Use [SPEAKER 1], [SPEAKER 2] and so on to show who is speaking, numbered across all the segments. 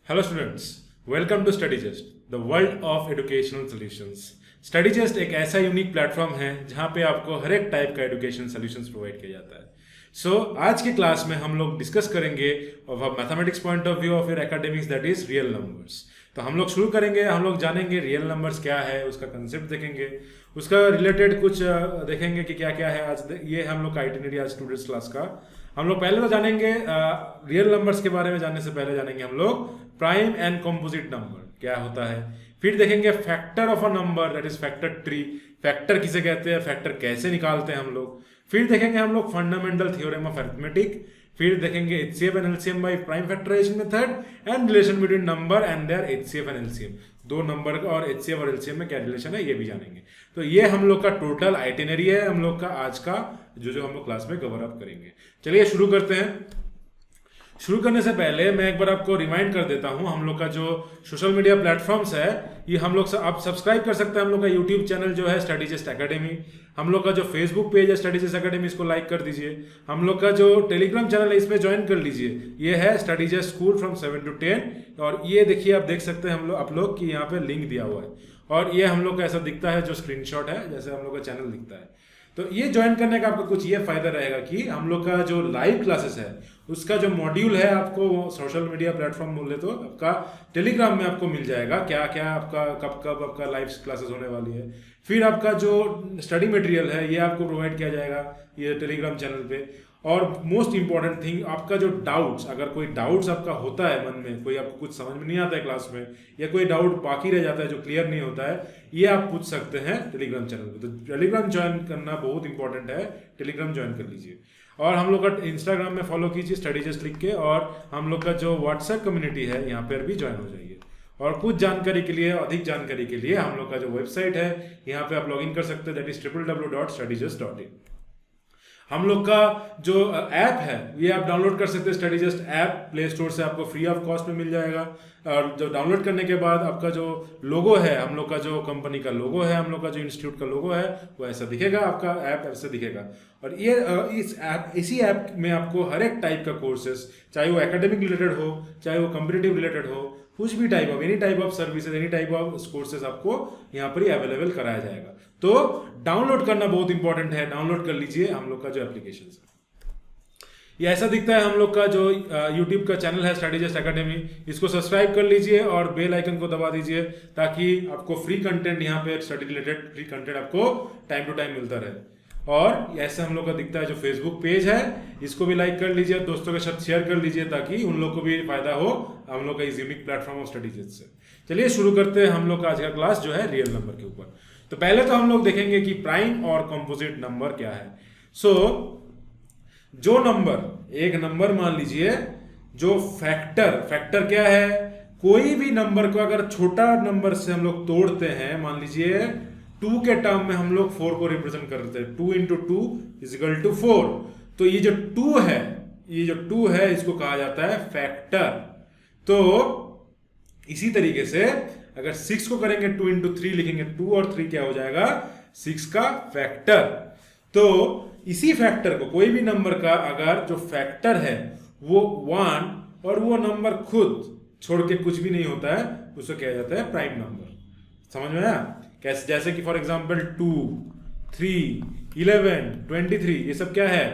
[SPEAKER 1] Hello students, welcome to Studygest the world of educational solutions. Studygest एक ऐसा unique platform है जहां पे आपको हर एक टाइप का एजुकेशन सॉल्यूशंस प्रोवाइड किया जाता है। आज के क्लास में हम लोग डिस्कस करेंगे of mathematics point of view of your academics, that is real numbers. तो हम लोग शुरू करेंगे, हम लोग जानेंगे रियल नंबर्स क्या है, उसका कंसेप्ट देखेंगे, उसका रिलेटेड कुछ देखेंगे कि क्या क्या है। आज ये हम लोग का आइटिनरी आज स्टूडेंट्स क्लास का। हम लोग पहले तो जानेंगे रियल नंबर्स के बारे में। जानने से पहले जानेंगे हम लोग प्राइम एंड कंपोजिट नंबर क्या होता है। फिर देखेंगे factor of a number, that is factor tree. Factor किसे कहते हैं, फैक्टर कैसे निकालते हैं हम लोग। फिर देखेंगे हम लोग फंडामेंटल थ्योरम ऑफ अरिथमेटिक। फिर देखेंगे HCF and LCM by prime factorization method and relation between number and their HCF and LCM. दो नंबर का और एचसीएफ और एलसीएम में क्या रिलेशन है ये भी जानेंगे। तो ये हम लोग का टोटल आइटिनरी है हम लोग का आज का, जो हम लोग क्लास में कवर अप करेंगे। चलिए शुरू करते हैं। शुरू करने से पहले मैं एक बार आपको रिमाइंड कर देता हूं, हम लोग का जो सोशल मीडिया प्लेटफॉर्म्स है ये हम लोग आप सब्सक्राइब कर सकते हैं। हम लोग का यूट्यूब चैनल जो है स्टडीजेस्ट एकेडमी, हम लोग का जो फेसबुक पेज है स्टडीजेस्ट एकेडमी, इसको लाइक कर दीजिए। हम लोग का जो टेलीग्राम चैनल है इसमें ज्वाइन कर लीजिए, ये है स्टडीजेस्ट स्कूल फ्रॉम 7 to 10। और ये देखिए, आप देख सकते हैं आप लोग कि यहाँ पे लिंक दिया हुआ है और ये हम लोग का ऐसा दिखता है जो स्क्रीनशॉट है, जैसे हम लोग का चैनल दिखता है। तो ये ज्वाइन करने का आपको कुछ ये फायदा रहेगा कि हम लोग का जो लाइव क्लासेस है उसका जो मॉड्यूल है आपको सोशल मीडिया प्लेटफॉर्म बोले तो आपका टेलीग्राम में आपको मिल जाएगा, क्या क्या आपका कब कब आपका लाइव क्लासेस होने वाली है। फिर आपका जो स्टडी मटेरियल है ये आपको प्रोवाइड किया जाएगा ये टेलीग्राम चैनल पे। और मोस्ट इंपॉर्टेंट थिंग, आपका जो डाउट्स, अगर कोई डाउट्स आपका होता है मन में, कोई आपको कुछ समझ में नहीं आता है क्लास में, या कोई डाउट बाकी रह जाता है जो क्लियर नहीं होता है, ये आप पूछ सकते हैं टेलीग्राम चैनल पे। तो टेलीग्राम ज्वाइन करना बहुत इंपॉर्टेंट है, टेलीग्राम ज्वाइन कर लीजिए। और हम लोग का इंस्टाग्राम में फॉलो कीजिए स्टडीजेस्ट लिख के, और हम लोग का जो व्हाट्सएप कम्युनिटी है यहाँ पर भी ज्वाइन हो जाइए। और कुछ जानकारी के लिए, अधिक जानकारी के लिए हम लोग का जो वेबसाइट है यहाँ पे आप लॉगिन कर सकते हैं, दैट इज www.studygest.in। हम लोग का जो ऐप है ये आप डाउनलोड कर सकते हैं, स्टडीजेस्ट ऐप प्ले स्टोर से आपको फ्री ऑफ कॉस्ट में मिल जाएगा। और जब डाउनलोड करने के बाद आपका जो लोगो है, हम लोग का जो कंपनी का लोगो है, हम लोग का जो इंस्टीट्यूट का लोगो है वो ऐसा दिखेगा, आपका ऐप ऐसे दिखेगा। और ये इसी ऐप में आपको हर एक टाइप का कोर्सेस, चाहे वो एकेडमिक रिलेटेड हो, चाहे वो कॉम्पिटिटिव रिलेटेड हो, कुछ भी type of, any type of services, any type of courses आपको यहाँ पर ही अवेलेबल कराया जाएगा। तो डाउनलोड करना बहुत इंपॉर्टेंट है, डाउनलोड कर लीजिए हम लोग का जो एप्लीकेशन है। ये ऐसा दिखता है हम लोग का जो यूट्यूब का चैनल है स्टडीजेस्ट एकेडमी, इसको सब्सक्राइब कर लीजिए और बेल आइकन को दबा दीजिए ताकि आपको फ्री कंटेंट यहाँ पे स्टडी रिलेटेड फ्री कंटेंट आपको टाइम टू टाइम मिलता रहे। और ऐसे हम लोग का दिखता है जो फेसबुक पेज है, इसको भी लाइक कर लीजिए, दोस्तों के साथ शेयर कर लीजिए ताकि उन लोग को भी फायदा हो हम लोग का इस यूनिक प्लेटफॉर्म ऑफ स्टडीजेस्ट से। चलिए शुरू करते हैं हम लोग का आज का क्लास जो है रियल नंबर के ऊपर। तो पहले तो हम लोग देखेंगे कि प्राइम और कंपोजिट नंबर क्या है। जो नंबर, एक नंबर मान लीजिए जो फैक्टर क्या है, कोई भी नंबर को अगर छोटा नंबर से हम लोग तोड़ते हैं, मान लीजिए 2 के टर्म में हम लोग 4 को रिप्रेजेंट करते हैं, 2 × 2 = 4। तो ये जो 2 है इसको कहा जाता है फैक्टर। तो इसी तरीके से अगर 6 को करेंगे 2 × 3 लिखेंगे, 2 और 3 क्या हो जाएगा, 6 का फैक्टर। तो इसी फैक्टर को, कोई भी नंबर का अगर जो फैक्टर है वो 1 और वो नंबर खुद छोड़ के कुछ भी नहीं होता है, उसको कहा जाता है प्राइम नंबर। समझ में आया कैसे? जैसे कि फॉर एग्जांपल 2, 3, 11, 23, ये सब क्या है,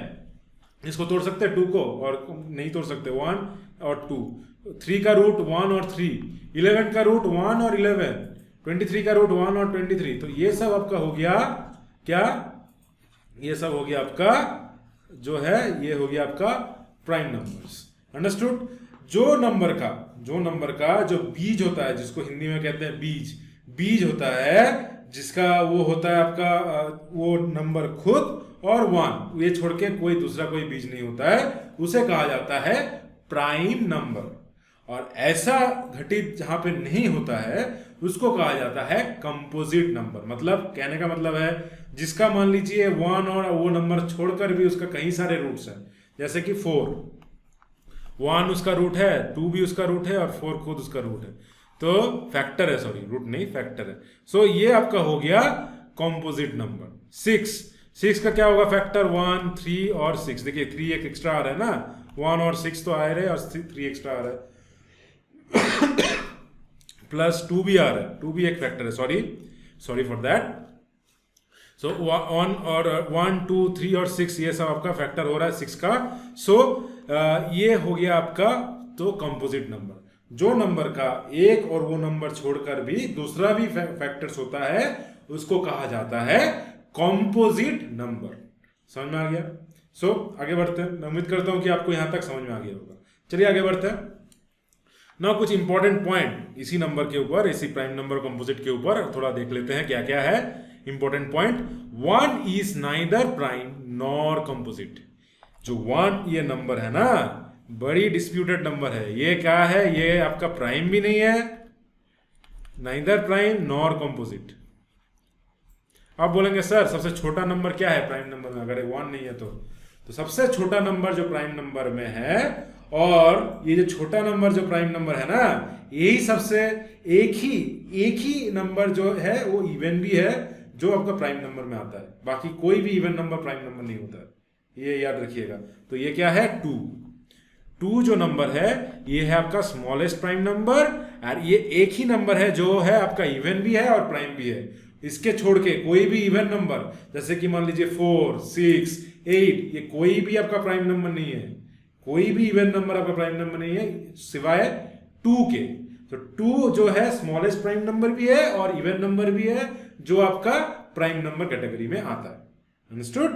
[SPEAKER 1] इसको तोड़ सकते हैं 2 को, और नहीं तोड़ सकते 1 और 2। 3 का रूट 1 और 3, 11 का रूट 1 और 11, 23 का रूट 1 और 23। तो ये सब आपका हो गया क्या, ये सब हो गया आपका जो है, ये हो गया आपका प्राइम नंबर्स। अंडरस्टूड? जो नंबर का जो बीज होता है, जिसको हिंदी में कहते हैं बीज होता है, जिसका वो होता है आपका वो नंबर खुद और 1, ये छोड़ के कोई दूसरा कोई बीज नहीं होता है, उसे कहा जाता है प्राइम नंबर। और ऐसा घटित जहां पे नहीं होता है उसको कहा जाता है कंपोजिट नंबर। मतलब कहने का मतलब है जिसका मान लीजिए 1 और वो नंबर छोड़कर भी उसका कई सारे रूट्स हैं, जैसे कि 4, 1 उसका रूट है, 2 भी उसका रूट है और 4 खुद उसका रूट है, तो फैक्टर है, सॉरी रूट नहीं फैक्टर है। ये आपका हो गया कंपोजिट नंबर। 6 का क्या होगा फैक्टर, 1, 3 और 6। देखिए 3 एक एक्स्ट्रा आ रहा है ना, 1 और 6 तो आ रहे और 3 एक्स्ट्रा आ रहा है। प्लस 2 भी आ रहा है, 2 भी एक फैक्टर है, सॉरी फॉर दैट। सो 1 और 1 2 3 और 6 ये सब आपका फैक्टर हो रहा है 6 का। सो ये हो गया आपका तो कंपोजिट नंबर, जो नंबर का एक और वो नंबर छोड़कर भी दूसरा भी फैक्टर्स होता है उसको कहा जाता है कंपोजिट नंबर। समझ में आ गया? सो आगे बढ़ते हैं। मैं उम्मीद करता हूं कि आपको यहां तक समझ में आ गया होगा। चलिए आगे बढ़ते हैं ना। कुछ इंपॉर्टेंट पॉइंट इसी नंबर के ऊपर, इसी प्राइम नंबर कंपोजिट के ऊपर थोड़ा देख लेते हैं क्या क्या है important point. 1 is neither prime nor composite. जो 1 ये नंबर है ना, बड़ी डिस्प्यूटेड नंबर है। ये क्या है? ये आपका प्राइम भी नहीं है, नाइदर प्राइम नॉर कंपोजिट। आप बोलेंगे सर सबसे छोटा नंबर क्या है प्राइम नंबर में, अगर 1 नहीं है तो सबसे छोटा नंबर जो प्राइम नंबर में है, और ये जो छोटा नंबर जो प्राइम नंबर है ना, यही सबसे एक ही नंबर जो है वो इवन भी है जो आपका प्राइम नंबर में आता है। बाकी कोई भी इवन नंबर प्राइम नंबर नहीं होता है, ये याद रखिएगा। तो ये क्या है? 2 जो नंबर है ये है आपका स्मॉलेस्ट प्राइम नंबर, और ये एक ही नंबर है जो है आपका इवन भी है और प्राइम भी है। इसके छोड़ के कोई भी इवन नंबर, जैसे कि मान लीजिए 4 6 8, ये कोई भी आपका प्राइम नंबर नहीं है। कोई भी इवन नंबर आपका प्राइम नंबर नहीं है सिवाय 2 के। तो 2 जो है स्मॉलेस्ट प्राइम नंबर भी है और इवन नंबर भी है जो आपका प्राइम नंबर कैटेगरी में आता है। Understood?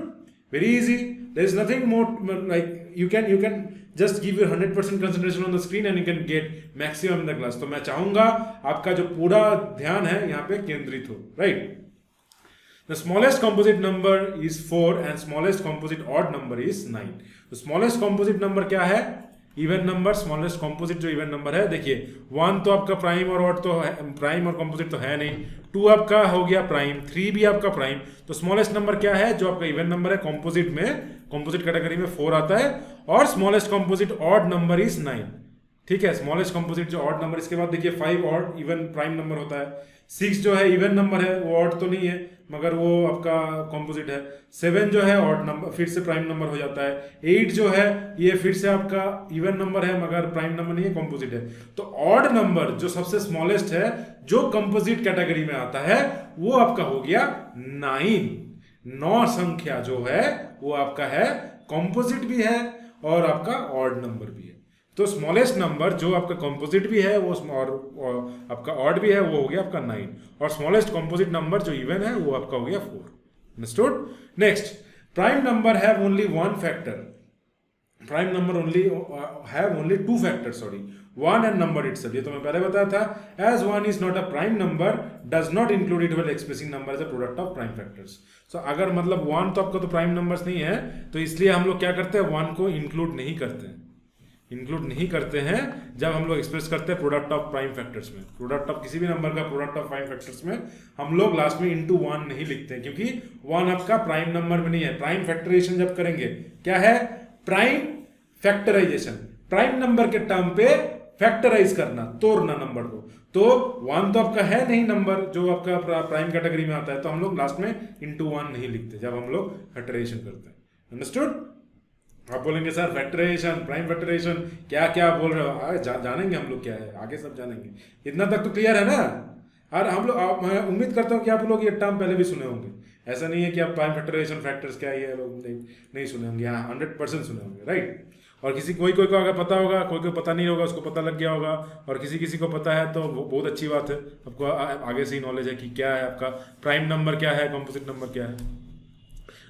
[SPEAKER 1] Very easy, there is nothing more, like you can just give your 100% concentration on the screen and you can get maximum in the class. तो मैं चाहूंगा आपका जो पूरा ध्यान है यहाँ पे केंद्रित हो, right? The smallest composite number is 4 and smallest composite odd number is 9. तो smallest composite number क्या है? Even number. स्मॉलेस्ट कॉम्पोजिट जो इवन नंबर है, देखिए 1 तो आपका प्राइम और ऑड तो है, प्राइम और कॉम्पोजिट तो है नहीं। 2 आपका हो गया प्राइम, 3 भी आपका प्राइम। तो स्मॉलेस्ट नंबर क्या है? जो आपका इवन नंबर है कॉम्पोजिट में, कॉम्पोजिट कैटेगरी में 4 आता है। और smallest composite odd number is 9। ठीक है, स्मॉलेस्ट कॉम्पोजिट जो ऑड नंबर। इसके बाद देखिए 5 ऑड इवन प्राइम नंबर होता है। 6 जो है इवन नंबर है, वो ऑड तो नहीं है मगर वो आपका कॉम्पोजिट है। 7 जो है ऑड नंबर, फिर से प्राइम नंबर हो जाता है। 8 जो है ये फिर से आपका इवन नंबर है मगर प्राइम नंबर नहीं है, कॉम्पोजिट है। तो ऑड नंबर जो सबसे स्मॉलेस्ट है जो कंपोजिट कैटेगरी में आता है वो आपका हो गया 9। 9 संख्या जो है वो आपका है कंपोजिट भी है और आपका ऑड नंबर भी है। तो स्मॉलेस्ट नंबर जो आपका कंपोजिट भी है वो और आपका ऑड भी है वो हो गया आपका 9, और स्मॉलेस्ट कंपोजिट नंबर जो इवन है वो आपका हो गया 4। Understood? Next, prime number have only 1 factor. Prime number have only 2 factor, 1 and number itself. ये तो मैं पहले बताया था। As 1 is not a prime number does not include it while expressing number as a product of prime factors. So अगर मतलब 1 तो आपका तो प्राइम नंबर्स नहीं है, तो इसलिए हम लोग क्या करते हैं, 1 को इंक्लूड नहीं करते हैं जब हम लोग एक्सप्रेस करते हैं प्रोडक्ट ऑफ प्राइम फैक्टर्स में। प्रोडक्ट ऑफ किसी भी नंबर का प्रोडक्ट ऑफ प्राइम फैक्टर्स में हम लोग लास्ट में इंटू 1 नहीं लिखते हैं, क्योंकि 1 आपका प्राइम नंबर में नहीं है। प्राइम फैक्टराइजेशन जब करेंगे, क्या है? प्राइम फैक्टराइजेशन, प्राइम नंबर के टर्म पे फैक्टराइज करना, तोड़ना नंबर को। तो 1 तो आपका है नहीं नंबर जो आपका प्राइम कैटेगरी में आता है, तो हम लोग लास्ट में इंटू 1 नहीं लिखते जब हम लोग फैक्टराइजेशन करते हैं। अंडरस्टूड? आप बोलेंगे सर फैक्टराइजेशन, प्राइम फैक्टराइजेशन क्या क्या बोल रहे हो? जानेंगे हम लोग क्या है, आगे सब जानेंगे। इतना तक तो क्लियर है ना? और हम लोग, मैं उम्मीद करता हूँ कि आप लोग ये टर्म पहले भी सुने होंगे। ऐसा नहीं है कि आप प्राइम फैक्टराइजेशन फैक्टर्स क्या है ये लोग नहीं सुने होंगे। हाँ, 100% सुने होंगे, राइट? और कोई को अगर पता होगा, कोई को पता नहीं होगा, उसको पता लग गया होगा, और किसी को पता है तो बहुत अच्छी बात है। आपको आगे से ही नॉलेज है कि क्या है आपका प्राइम नंबर, क्या है कंपोजिट नंबर, क्या है।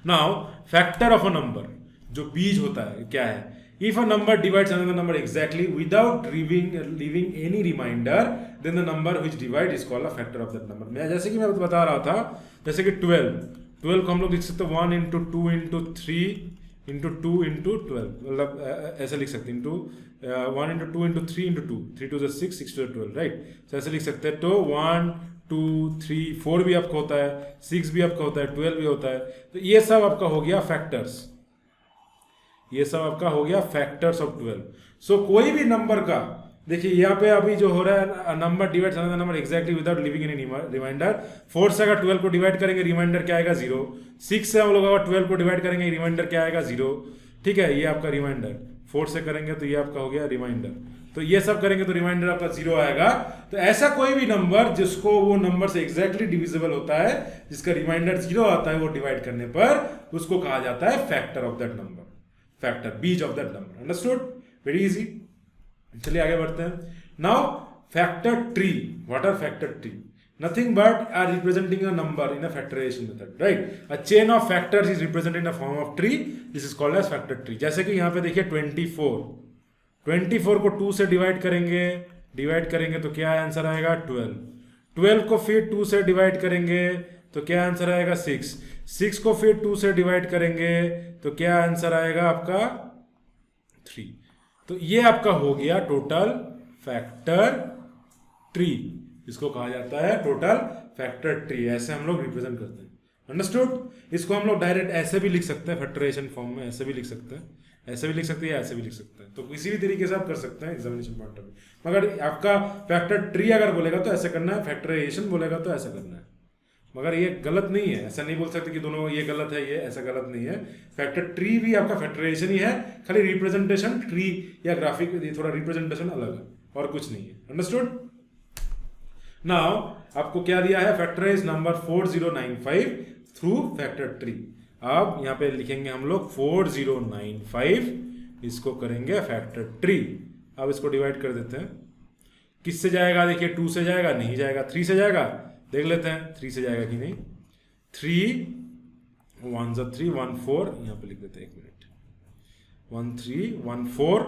[SPEAKER 1] Now factor of a number, जो बीज होता है, क्या है? If a number divides another number exactly without leaving any reminder, then the number which divide is called a factor of that number. मैं जैसे कि मैं बता रहा था, जैसे कि 12 को हम लोग लिख सकते हैं 1 × 2 × 3 × 2 × 12, मतलब ऐसे लिख सकते हैं 1 × 2 × 3 × 2, 3 × 6, 6 × 12, राइट? तो ऐसे लिख सकते हैं। तो 1 2 3 4 भी आपका होता है, 6 भी आपका होता है, 12 भी होता है। तो ये सब आपका हो गया फैक्टर्स, ये सब आपका हो गया फैक्टर्स ऑफ 12। सो कोई भी नंबर का, देखिए यहाँ पे अभी जो हो रहा है, number divides another number exactly without living any reminder. 4 से अगर 12 को डिवाइड करेंगे, रिमाइंडर क्या आएगा? 0। 6 से हम लोग अगर 12 को डिवाइड करेंगे, रिमाइंडर क्या आएगा? 0। ठीक है, ये आपका रिमाइंडर। 4 से करेंगे तो ये आपका हो गया रिमाइंडर। तो ये सब करेंगे तो रिमाइंडर आपका 0 आएगा। तो ऐसा कोई भी नंबर जिसको वो नंबर से एग्जैक्टली डिविजिबल होता है, जिसका रिमाइंडर 0 आता है, वो डिवाइड करने पर उसको कहा जाता है factor of that number, factor बीज of that number. Understood? Very easy. चलिए आगे बढ़ते हैं। Now factor tree, what are factor tree? Nothing but are representing a number in a factorization method, right? A chain of factors is represented in a form of tree. This is called as factor tree. जैसे कि यहाँ पे देखिए 24 को 2 से divide करेंगे तो क्या आंसर आएगा 12 को फिर 2 से डिवाइड करेंगे तो क्या आंसर आएगा 6 को फिर 2 से डिवाइड करेंगे तो क्या आंसर आएगा आपका 3। तो ये आपका हो गया टोटल फैक्टर ट्री, इसको कहा जाता है टोटल फैक्टर ट्री। ऐसे हम लोग रिप्रेजेंट करते हैं। अंडरस्टूड? इसको हम लोग डायरेक्ट ऐसे भी लिख सकते हैं, फैक्टराइजेशन फॉर्म में ऐसे भी लिख सकते हैं, ऐसे भी लिख सकते हैं, ऐसे भी लिख सकते हैं। तो किसी भी तरीके से आप कर सकते हैं एग्जामिनेशन पॉइंट ऑफ व्यू। मगर आपका फैक्टर ट्री अगर बोलेगा तो ऐसे करना है, फैक्टराइजेशन बोलेगा तो ऐसा करना है। मगर ये गलत नहीं है, ऐसा नहीं बोल सकते कि दोनों ये गलत है, ये ऐसा गलत नहीं है। फैक्टर ट्री भी आपका फैक्टराइजेशन ही है, खाली रिप्रेजेंटेशन ट्री या ग्राफिक थोड़ा रिप्रेजेंटेशन अलग है और कुछ नहीं है। अंडरस्टूड? नाउ आपको क्या दिया है? Factorise number 4095 through factor tree. अब यहाँ पे लिखेंगे हम लोग 4095, इसको करेंगे फैक्टर ट्री। अब इसको डिवाइड कर देते हैं। किससे जाएगा? देखिए 2 से जाएगा, नहीं जाएगा। 3 से जाएगा, देख लेते हैं 3 से जाएगा कि नहीं। 3 1 3 1 4, यहाँ पे लिख देते हैं, 1 मिनट। 1 3 1 4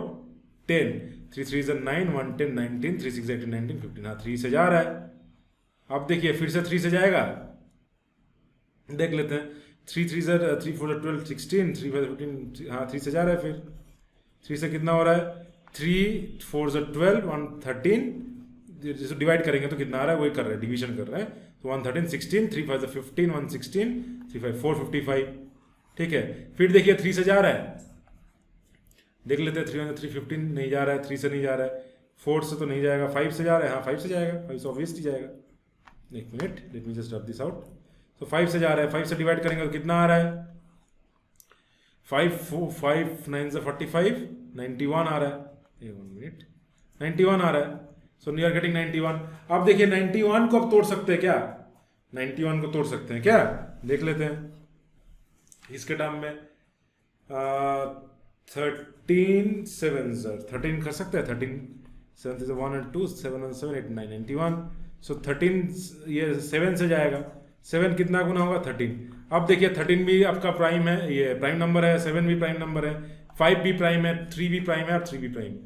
[SPEAKER 1] 10, 3 3 9 1 10 19, 3 6 18 19 15। हाँ 3 से जा रहा है। अब देखिए फिर से 3 से जाएगा, देख लेते हैं। 3 3 3 4 12 16, 3 5 15। हाँ 3 से जा रहा है। फिर 3 से कितना हो रहा है? 3 4 12 1 13। जैसे डिवाइड करेंगे तो कितना आ रहा है, वही कर रहे हैं, डिवीजन कर रहे हैं। तो 1 13 16, 3 5 15 1 16, 3 5 4 55। ठीक है। फिर देखिए 3 से जा रहा है, देख लेते हैं। 3 3 15 नहीं जा रहा है, 3 से नहीं जा रहा है। 4 से तो नहीं जाएगा। 5 से जा रहा है, हाँ 5 से जाएगा, 5 से ऑब्वियसली जाएगा। एक minute, late me just rub this out. तो 5 से जा रहा है, 5 से डिवाइड करेंगे तो कितना आ रहा है? 5 9 से 45, 91 आ रहा है। 1 मिनट, 91 आ रहा है। So we are getting 91। अब देखिए 91 को अब तोड़ सकते हैं क्या? 91 को तोड़ सकते हैं क्या? देख लेते हैं इसके टर्म में। 13 7 13 कर सकते हैं। 13 7 is 1 and 2, 7 and 7 8 9 91। सो 13 ये 7 से जाएगा। 7 कितना गुना होगा? 13। अब देखिए 13 भी आपका प्राइम है, ये प्राइम नंबर है। 7 भी प्राइम नंबर है, 5 भी प्राइम है, 3 भी प्राइम है और 3 भी प्राइम।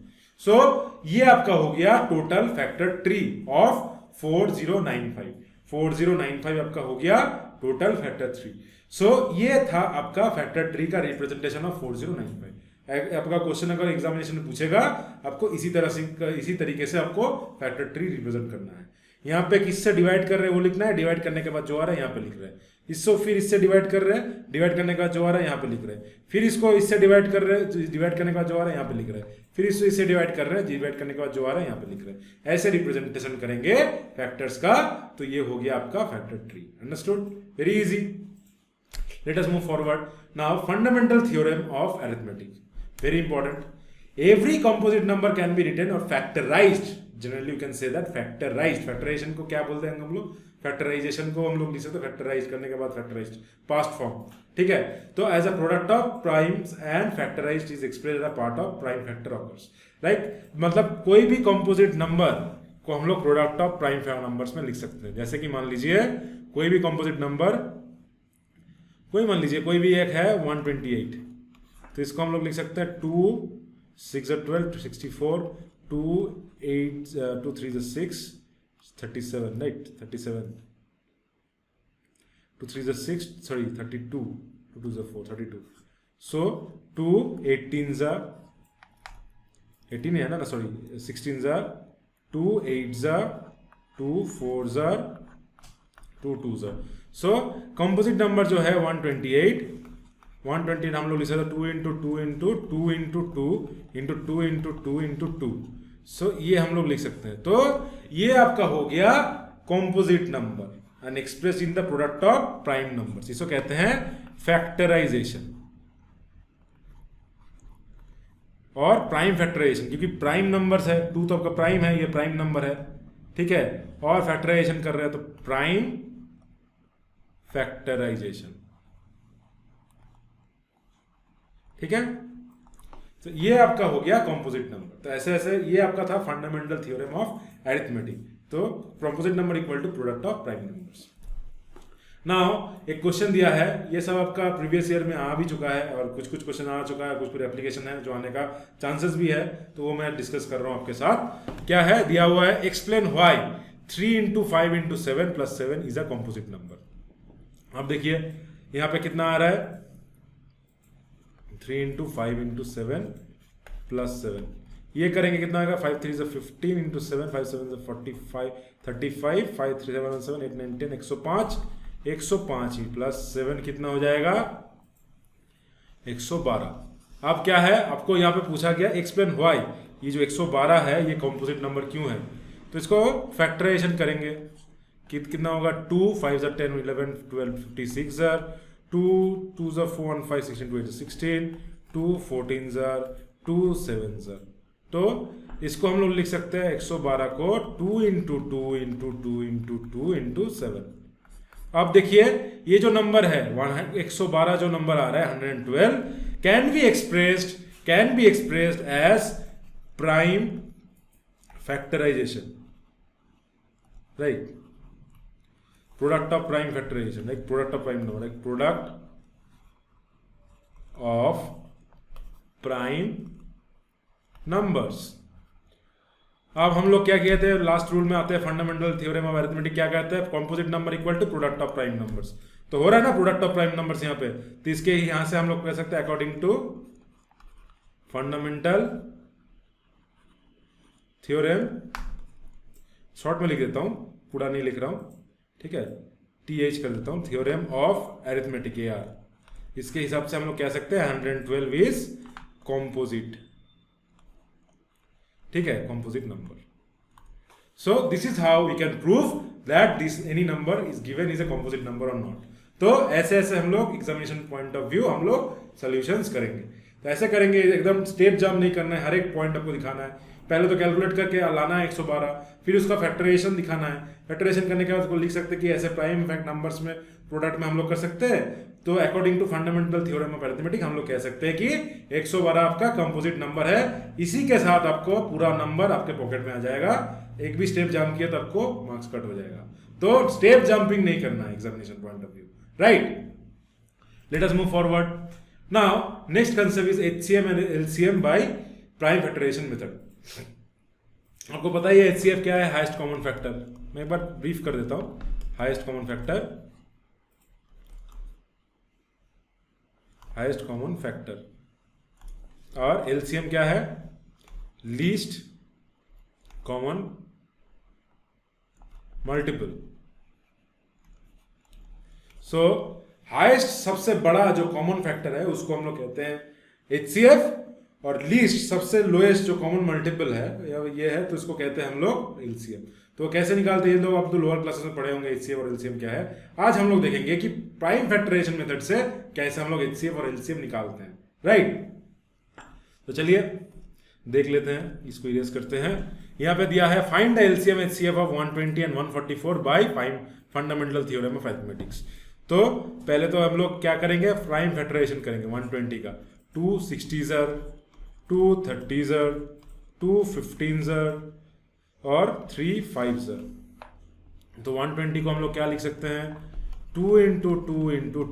[SPEAKER 1] सो ये आपका हो गया टोटल फैक्टर ट्री ऑफ 4095। 4095 आपका हो गया टोटल फैक्टर ट्री। सो ये था आपका फैक्टर ट्री का रिप्रेजेंटेशन ऑफ 4095। आपका क्वेश्चन अगर एग्जामिनेशन में पूछेगा, आपको इसी तरीके से आपको फैक्टर ट्री रिप्रेजेंट करना है। यहाँ पे किससे डिवाइड कर रहे हैं वो लिखना है, डिवाइड करने के बाद जो आ रहा है यहाँ पे लिख रहे हैं। इसको फिर इससे डिवाइड कर रहे हैं, डिवाइड करने के बाद जो आ रहा है यहाँ पे लिख रहे हैं। फिर इसको इससे डिवाइड कर रहे हैं, डिवाइड करने के बाद जो आ रहा है यहाँ पे लिख रहे हैं। फिर इसको इससे डिवाइड कर रहे हैं, डिवाइड करने के बाद जो आ रहा है यहाँ पे लिख रहे हैं। ऐसे रिप्रेजेंटेशन करेंगे फैक्टर्स का, तो ये हो गया आपका factor tree. Understood? Very easy. Let us move forward now. Fundamental theorem of arithmetic, very important. Every composite number can be written और factorised. Generally you can say that factorised. Factorisation को क्या बोलते हैं हम लोग? फैक्टराइजेशन को हम लोग लिख सकते हैं फैक्टराइज करने के बाद फैक्टराइज्ड, पास्ट फॉर्म। ठीक है। तो as a product of primes and factorized is expressed as a part of prime factor offers. Right? मतलब कोई भी कंपोजिट नंबर को हम लोग प्रोडक्ट ऑफ प्राइम नंबर्स में लिख सकते हैं। जैसे कि मान लीजिए कोई भी कंपोजिट नंबर, मान लीजिए कोई भी एक है 128, तो इसको हम लोग लिख सकते हैं 2 6 12 64, 2 8 2 3 6 37, राइट? 37, 2 3 6 सॉरी 32, 2 2 4 32। सो 2 18 18 है ना, सॉरी 16 2 8 2 4 2 2। सो कंपोजिट नंबर जो है 128 हम लोग लिख सकते हैं 2 into 2 into 2 into 2 into 2 into 2 into 2। सो ये हम लोग लिख सकते हैं। तो ये आपका हो गया composite number and express in the product of prime numbers. इसको कहते हैं फैक्टराइजेशन। और प्राइम फैक्टराइजेशन, क्योंकि प्राइम नंबर्स है, 2 तो आपका प्राइम है, ये प्राइम नंबर है, ठीक है, और फैक्टराइजेशन कर रहे हैं तो प्राइम फैक्टराइजेशन, ठीक है। तो ये आपका हो गया कॉम्पोजिट नंबर। तो ऐसे ऐसे ये आपका था फंडामेंटल थ्योरम ऑफ अरिथमेटिक। तो composite number equal to product of prime numbers. Now एक क्वेश्चन दिया है, ये सब आपका प्रीवियस ईयर में आ भी चुका है और कुछ कुछ क्वेश्चन आ चुका है, कुछ कुछ एप्लीकेशन है जो आने का चांसेस भी है, तो वो मैं डिस्कस कर रहा हूं आपके साथ। क्या है दिया हुआ है, explain why 3 × 5 × 7 + 7 is a composite number. अब देखिए यहां पे कितना आ रहा है, 3 × 5 × 7 + 7, ये करेंगे कितना आएगा, 5 3 = 15 × 7 5 7 = 45 35 5 3 7 7 8 9 10 105 105 ही प्लस 7 कितना हो जाएगा, 112। अब क्या है, आपको यहाँ पे पूछा गया एक्सप्लेन व्हाई, ये जो 112 है ये कॉम्पोजिट नंबर क्यों है, तो इसको फैक्टराइजेशन करेंगे। कितना होगा, 2 5 * 10 11 12 56 2 2 * 4 1 5 16 2 8 16 2 14 2 7 तो इसको हम लोग लिख सकते हैं 112 को 2 × 2 × 2 × 2 × 7। अब देखिए ये जो नंबर है 112 जो नंबर आ रहा है 112 can be expressed as prime factorization, right, product of prime factorization, like product of prime number, like product of prime numbers. अब हम लोग क्या कहते हैं, लास्ट रूल में आते हैं फंडामेंटल थ्योरम ऑफ अरिथमेटिक, क्या कहते हैं, composite number equal to product of prime numbers. तो हो रहा है ना प्रोडक्ट ऑफ प्राइम नंबर्स यहाँ पे, तो इसके यहां से हम लोग कह सकते हैं according to fundamental theorem, short में लिख देता हूं, पूरा नहीं लिख रहा हूं, ठीक है, TH कर देता हूं, थ्योरम ऑफ अरिथमेटिक AR, इसके हिसाब से हम लोग कह सकते हैं 112 इज कॉम्पोजिट, ठीक है, composite number. So this is how we can prove that this any number is given is a composite number और नॉट। तो ऐसे ऐसे हम लोग एग्जामिनेशन पॉइंट ऑफ व्यू हम लोग सॉल्यूशंस करेंगे। तो ऐसे करेंगे, एकदम स्टेप जंप नहीं करना है, हर एक पॉइंट आपको दिखाना है। पहले तो कैलकुलेट करके लाना है 112, फिर उसका फैक्टराइजेशन दिखाना है। फैक्टराइजेशन करने के बाद उसको लिख सकते हैं कि ऐसे प्राइम फैक्ट नंबर्स में प्रोडक्ट में हम लोग कर सकते हैं। तो according to fundamental theorem of arithmetic हम लोग कह सकते हैं कि 112 आपका कंपोजिट नंबर है। इसी के साथ आपको पूरा नंबर आपके पॉकेट में आ जाएगा। एक भी स्टेप जंप किया तो आपको मार्क्स कट हो जाएगा। तो स्टेप जंपिंग नहीं करना है examination point of view, right. Let us move forward. Now next concept is HCF and LCM by prime factorization method. आपको पता ही है HCF क्या है, हाईएस्ट कॉमन फैक्टर। मैं एक बार ब्रीफ कर देता हूं, highest common factor, highest common factor, और LCM क्या है, लीस्ट कॉमन मल्टीपल। सो हाईएस्ट सबसे बड़ा जो कॉमन फैक्टर है उसको हम लोग कहते हैं HCF, और लीस्ट सबसे लोएस्ट जो कॉमन मल्टीपल है ये है तो इसको कहते हैं हम लोग LCM। तो कैसे निकालते हैं ये लोग, आप तो लोअर क्लासेस में पढ़े होंगे HCF और LCM क्या है। आज हम लोग देखेंगे कि प्राइम फैक्टराइजेशन मेथड से कैसे हम लोग HCF और LCM निकालते हैं, राइट। तो चलिए देख लेते हैं, इसको इरेज करते हैं। यहाँ पे दिया है find the LCM HCF of 120 and 144 bye fundamental theorem of mathematics. तो पहले तो हम लोग क्या करेंगे, प्राइम फैक्टराइजेशन करेंगे 120 का, 2 60s 2 30s 2 15s और 3 5s। तो 120 को हम लोग क्या लिख सकते हैं, 2 × 2 × 2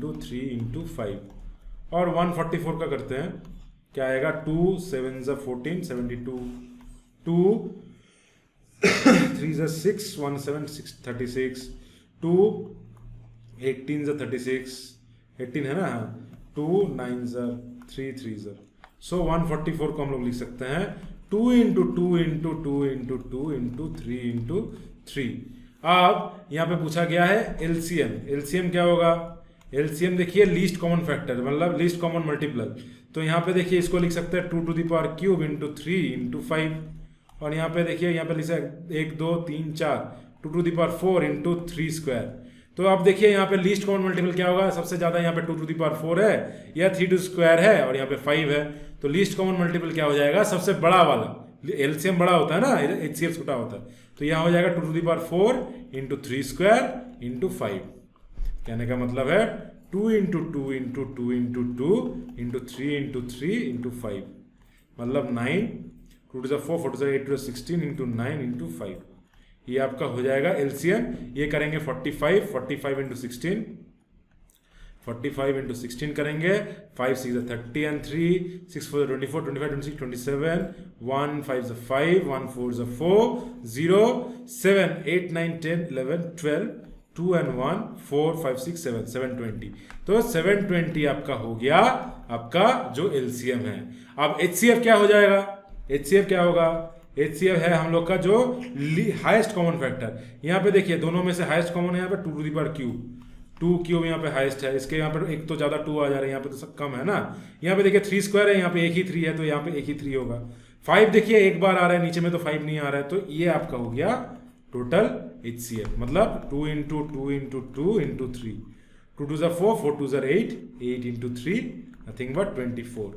[SPEAKER 1] × 3 × 5, और 144 का करते हैं, क्या आएगा, 2 7s 14 72 2 3s 6 1 7 6 36 2 18s 36 18 है ना, 2 9s 3 3s। सो 144 को हम लोग लिख सकते हैं 2 × 2 × 2 × 2 × 3 × 3। अब यहाँ पे पूछा गया है LCM। LCM क्या होगा, LCM देखिए लीस्ट कॉमन फैक्टर, मतलब लीस्ट कॉमन मल्टीपल। तो यहाँ पे देखिए इसको लिख सकते हैं 2 to the power cube × 3 × 5, और यहाँ पे देखिए यहाँ पे लिख सकते 1 2 3 4 2 to the power 4 × 3 स्क्वायर। तो अब देखिए यहाँ पे लीस्ट कॉमन मल्टीपल क्या होगा, सबसे ज्यादा यहाँ पे 2 टू द पावर 4 है या 3 टू स्क्वायर है और यहाँ पे 5 है, तो लीस्ट कॉमन मल्टीपल क्या हो जाएगा, सबसे बड़ा वाला। एलसीएम बड़ा होता है ना, एचसीएफ छोटा होता है, तो यहाँ हो जाएगा 2 to the power 4 into 3 square into 5। कहने का मतलब है 2 into 2 into 2 into 2 into 3 into 3 into 5, मतलब 9, 2 to 4, 4 to 8 to 16 into 9 into 5। ये आपका हो जाएगा एलसीएम। ये करेंगे 45, 45 इंटू 16, 45 इंटू 16 करेंगे, 5 6 30 एंड 3, 6 4 24, 25 26 27, 1 5 5, 1 4 4, 0 7 8 9 10 11 12, 2 and 1 4 5 6 7, 720। तो 720 आपका हो गया आपका जो एलसीएम है। अब एचसीएफ क्या हो जाएगा, एचसीएफ क्या होगा, एचसीएफ है हम लोग का जो हाईएस्ट कॉमन फैक्टर। यहाँ पे देखिए दोनों में से हाईएस्ट कॉमन है यहाँ पे 2 to the power cube, 2 cube यहाँ पे हाईएस्ट है, इसके यहाँ पे एक तो ज्यादा 2 आ जा रहा है, यहाँ पे तो सब कम है ना। यहाँ पे देखिए 3 स्क्वायर है, यहाँ पे एक ही 3 है, तो यहाँ पे एक ही 3 होगा। 5 देखिए एक बार आ रहा है, नीचे में तो 5 नहीं आ रहा है, तो ये आपका हो गया टोटल एचसीएफ, मतलब 2 into 2 into 2 into 3, 2 to 4, 4 to 8, 8 into 3 nothing but 24,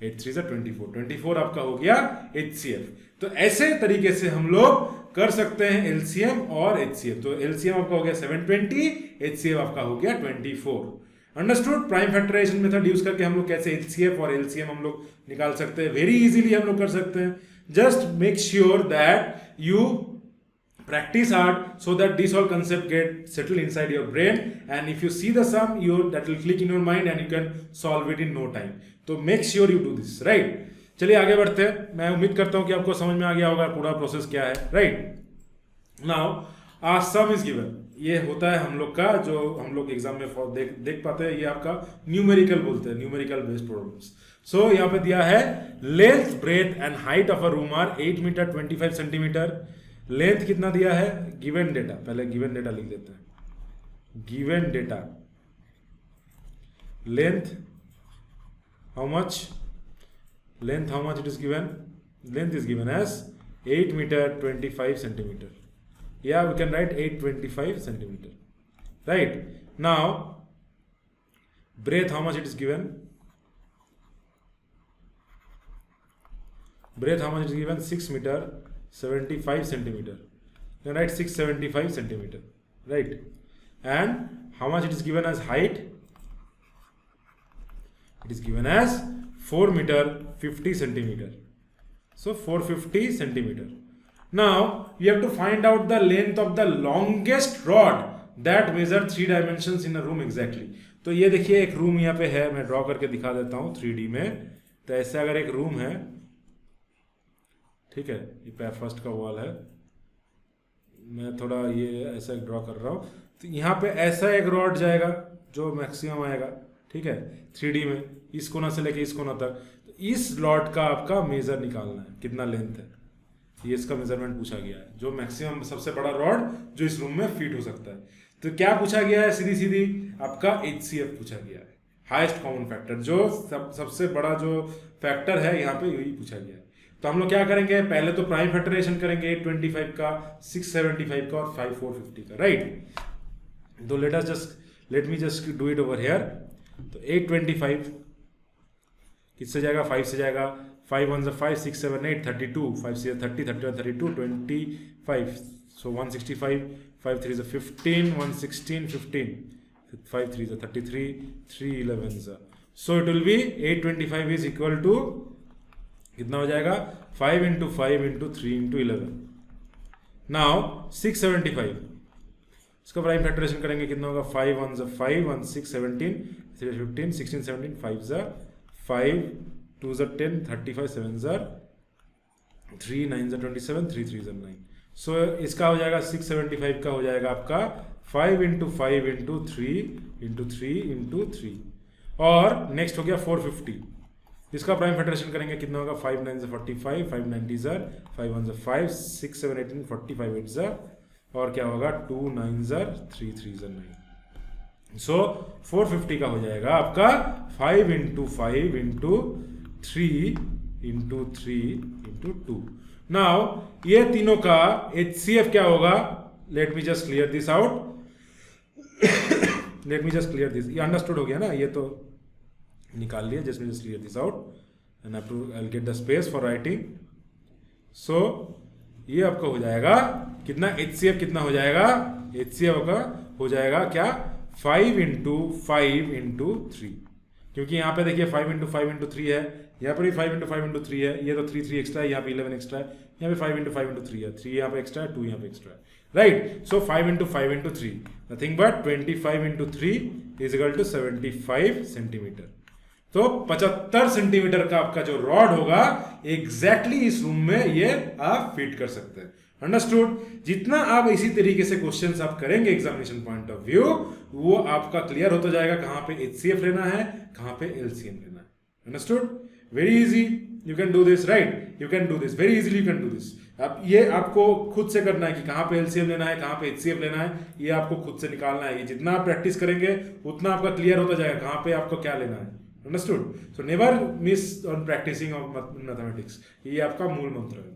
[SPEAKER 1] 8 3 24, 24 आपका हो गया एचसीएफ। तो ऐसे तरीके से हम लोग कर सकते हैं एलसीएम और एचसीएफ। तो एलसीएम आपका हो गया 720, एचसीएफ आपका हो गया 24। Understood. Prime factorization method use करके हम लोग कैसे एचसीएफ और एलसीएम हम लोग निकाल सकते हैं, वेरी इजीली हम लोग कर सकते हैं। Just make sure that you practice hard so that this all concept get settled inside your brain, and if you see the sum that will click in your mind and you can solve it in no time. तो make sure you do this, right? चलिए आगे बढ़ते हैं। मैं उम्मीद करता हूं कि आपको समझ में आ गया होगा पूरा प्रोसेस क्या है, right. Now some is given, ये होता है हम लोग का जो हम लोग एग्जाम में देख पाते हैं, ये आपका न्यूमेरिकल बोलते हैं, न्यूमेरिकल बेस्ड प्रॉब्लम्स। सो यहाँ पे दिया है length breadth and height of a room are 8 metre 25 centimetre. Length कितना दिया है, गिवन डेटा, पहले गिवन डेटा लिख देते हैं। Given data length how much, length how much it is given, length is given as 8 metre 25 centimetre, या we can write 825 centimetre, right. Now breadth how much it is given, breadth how much is given, 6 meter 75 centimeter, then write 675 centimeter, right? And how much it is given as height, it is given as 4 meter 50 centimeter, so 450 centimeter. Now we have to find out the length of the longest rod that measure 3 dimensions in a room exactly. तो ये देखिए एक room यहाँ पे है, मैं draw करके दिखा देता हूँ 3D में। तो ऐसे अगर एक रूम है, ठीक है, ये फर्स्ट का वॉल है, मैं थोड़ा ये ऐसा ड्रॉ कर रहा हूँ, तो यहाँ पे ऐसा एक रॉड जाएगा जो मैक्सिमम आएगा, ठीक है, 3D में, इस कोना से लेके इस कोना तक। तो इस रॉड का आपका मेजर निकालना है, कितना लेंथ है, ये इसका मेजरमेंट पूछा गया है, जो मैक्सिमम सबसे बड़ा रॉड जो इस रूम में फिट हो सकता है। तो क्या पूछा गया है, सीधी सीधी आपका एचसीएफ पूछा गया है, हाईएस्ट कॉमन फैक्टर, जो सबसे बड़ा जो फैक्टर है यहाँ पे यही पूछा गया है। तो हम लोग क्या करेंगे, पहले तो प्राइम फैक्टराइजेशन करेंगे 825 का, 675 का और 5450 का, राइट। तो late me just do it over here. तो 825 किससे जाएगा, 5 से जाएगा, 5 1 5 6 7 8 32, 5 से 30 31 32 25, so 165, 5 3 15, 116 15, 5 3 33, 3 11, so it will be 825 is equal to कितना हो जाएगा, 5 इंटू 5 इंटू 3 इंटू 11। नाउ 675, इसका प्राइम फैक्टराइजेशन करेंगे, कितना होगा, 5 1 5, 1 6 17, 3 15, 16 17, 5 5, 2 10, 35 7 3 9 27, 3 3 9। सो इसका हो जाएगा 675 का हो जाएगा आपका 5 इंटू 5 इंटू 3 इंटू 3 इंटू 3। और नेक्स्ट हो गया 450, इसका प्राइम फैक्टराइजेशन करेंगे, कितना होगा, 5 9 45, 5 90 5 1 5, 6 7 18 45 8 और क्या होगा 2 9 3 3 9। सो 450 का हो जाएगा आपका 5 into 5 into 3 into 3 into 2। Now ये तीनों का एचसीएफ क्या होगा, let me just clear this out. Let me just clear this, ये अंडरस्टूड हो गया ना, ये तो निकाल लिया, just me just clear this out and I will get the space for writing. So ये आपका हो जाएगा कितना, HCF कितना हो जाएगा, HCF का हो जाएगा क्या 5 इंटू 5 इंटू 3, क्योंकि यहाँ पे देखिए 5 इंटू 5 इंटू 3 है, यहाँ पर भी 5 इंटू 5 इंटू 3 है, ये तो 3 एक्स्ट्रा है, यहाँ पे 11 एक्स्ट्रा है, यहाँ पे 5 इंटू 5 इंटू 3 है, 3 यहाँ पे एक्स्ट्रा है, 2 यहाँ पे एक्स्ट्रा है, right. So 5 into 5 into 3 nothing but 25 into 3 is equal to 75 centimetre. तो 75 सेंटीमीटर का आपका जो रॉड होगा एग्जैक्टली इस रूम में ये आप फिट कर सकते हैं। अंडरस्टूड। जितना आप इसी तरीके से क्वेश्चंस आप करेंगे एग्जामिनेशन पॉइंट ऑफ व्यू, वो आपका क्लियर होता जाएगा कहां पे HCF लेना है, कहां पे LCM लेना है। Understood. Very easy, you can do this, right, you can do this very easily, you can do this. अब ये आपको खुद से करना है कि कहां पे LCM लेना है, कहां पे HCF लेना है, ये आपको खुद से निकालना है। ये जितना आप प्रैक्टिस करेंगे उतना आपका क्लियर होता जाएगा कहां पे आपको क्या लेना है। Understood? So never miss on practicing of mathematics. ये आपका मूल मंत्र है।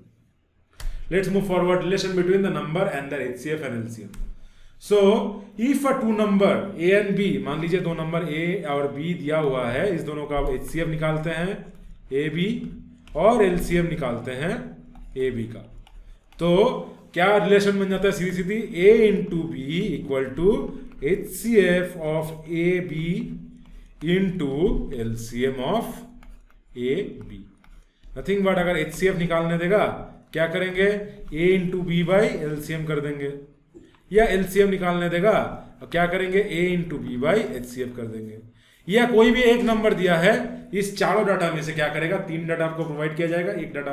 [SPEAKER 1] Let's move forward. Relation between the number and their HCF and LCM. So if a two number A and B, मान लीजिए दो नंबर A और B दिया हुआ है, इस दोनों का HCF निकालते हैं AB और LCM निकालते हैं AB का, तो क्या रिलेशन बन जाता है सीधी सीधी, A into B equal to HCF of AB into LCM of AB। Nothing but अगर HCF निकालने देगा क्या करेंगे, A into B by LCM कर देंगे, या LCM निकालने देगा क्या करेंगे, A into B by HCF कर देंगे। या कोई भी एक नंबर दिया है, इस चारों डाटा में से क्या करेगा, 3 डाटा आपको प्रोवाइड किया जाएगा, 1 डाटा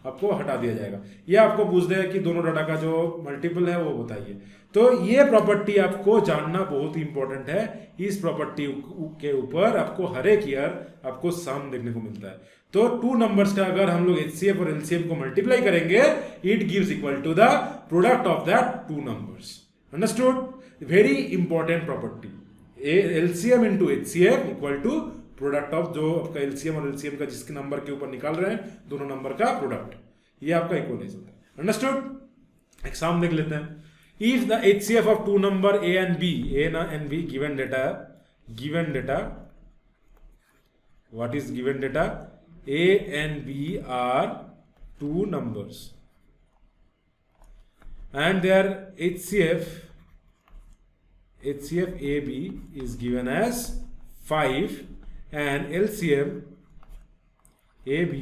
[SPEAKER 1] आपको हटा दिया जाएगा। यह आपको पूछ देगा कि दोनों डाटा का जो मल्टीपल है वो बताइए। तो ये प्रॉपर्टी आपको जानना बहुत ही इंपॉर्टेंट है। इस प्रॉपर्टी के ऊपर आपको हर एक ईयर आपको सम देखने को मिलता है। तो 2 नंबर्स का अगर हम लोग HCF और LCM को मल्टीप्लाई करेंगे, it gives equal to the product of that 2 numbers. Understood. Very important property. LCM into HCF equal to product of जो आपका LCM और LCM का जिसके नंबर के ऊपर निकाल रहे हैं दोनों नंबर का प्रोडक्ट, ये आपका इक्वलाइज होता है। अंडरस्टूड। एग्जाम देख लेते हैं। If the HCF of two number A and B, given data, what is given data? A and B are 2 numbers, and their HCF AB is given as 5 and LCM AB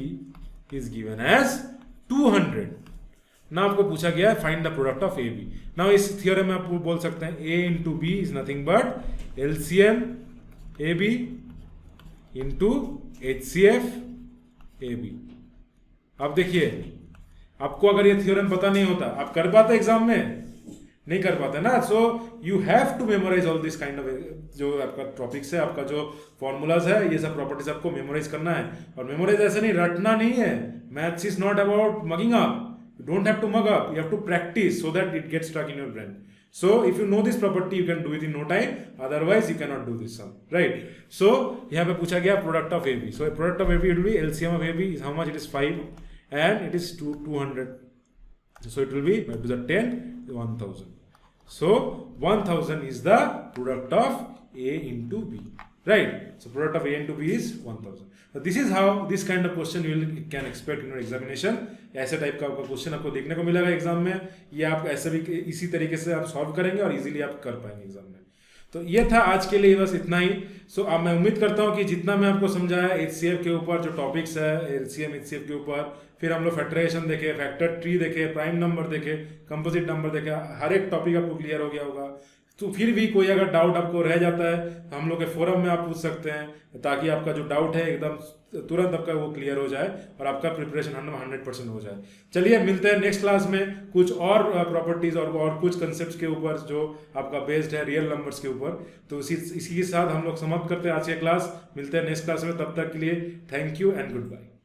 [SPEAKER 1] is given as 200। ना आपको पूछा गया है find the product of AB। ना इस theorem में आप बोल सकते हैं A into B is nothing but LCM AB into HCF AB। अब देखिए, आपको अगर ये थियोरम पता नहीं होता, आप कर पाते एग्जाम में, नहीं कर पाते ना। So you have to memorize all this kind of जो आपका टॉपिक्स है, आपका जो फॉर्मूलाज है, ये सब प्रॉपर्टीज आपको मेमोराइज करना है। और मेमोराइज ऐसे नहीं, रटना नहीं है। Maths is not about mugging up. You don't have to mug up, you have to practice so that it gets stuck in your brain. So if you know this property, you can do it in no time, otherwise you cannot do this sum, right? So यहाँ पे पूछा गया product of AB. So product of AB will be LCM of AB is how much? It is 5 and it is 200. So it will be by to the 10 1000. So 1000 is the product of A into B, right? So product of A into B is 1000. So this is how this kind of question you can expect in your examination. ऐसे type का आपका question आपको देखने को मिलेगा exam में। ये आप ऐसे भी इसी तरीके से आप सॉल्व करेंगे और इजीली आप कर पाएंगे एग्जाम में। तो ये था आज के लिए बस इतना ही। सो अब मैं उम्मीद करता हूँ कि जितना मैं आपको समझाया HCF के ऊपर जो टॉपिक्स है, LCM HCF के ऊपर, फिर हम लोग फैक्टराइजेशन देखे, फैक्टर ट्री देखे, प्राइम नंबर देखे, कंपोजिट नंबर देखे, हर एक टॉपिक आपको क्लियर हो गया होगा। तो फिर भी कोई अगर डाउट आपको रह जाता है तो हम लोग के फोरम में आप पूछ सकते हैं, ताकि आपका जो डाउट है एकदम तुरंत आपका वो क्लियर हो जाए और आपका प्रिपरेशन 100% हो जाए। चलिए मिलते हैं नेक्स्ट क्लास में कुछ और प्रॉपर्टीज और कुछ कंसेप्ट्स के ऊपर जो आपका बेस्ड है रियल नंबर्स के ऊपर। तो इसी के साथ हम लोग समाप्त करते हैं आज की क्लास। मिलते हैं नेक्स्ट क्लास में, तब तक के लिए thank you and good bye.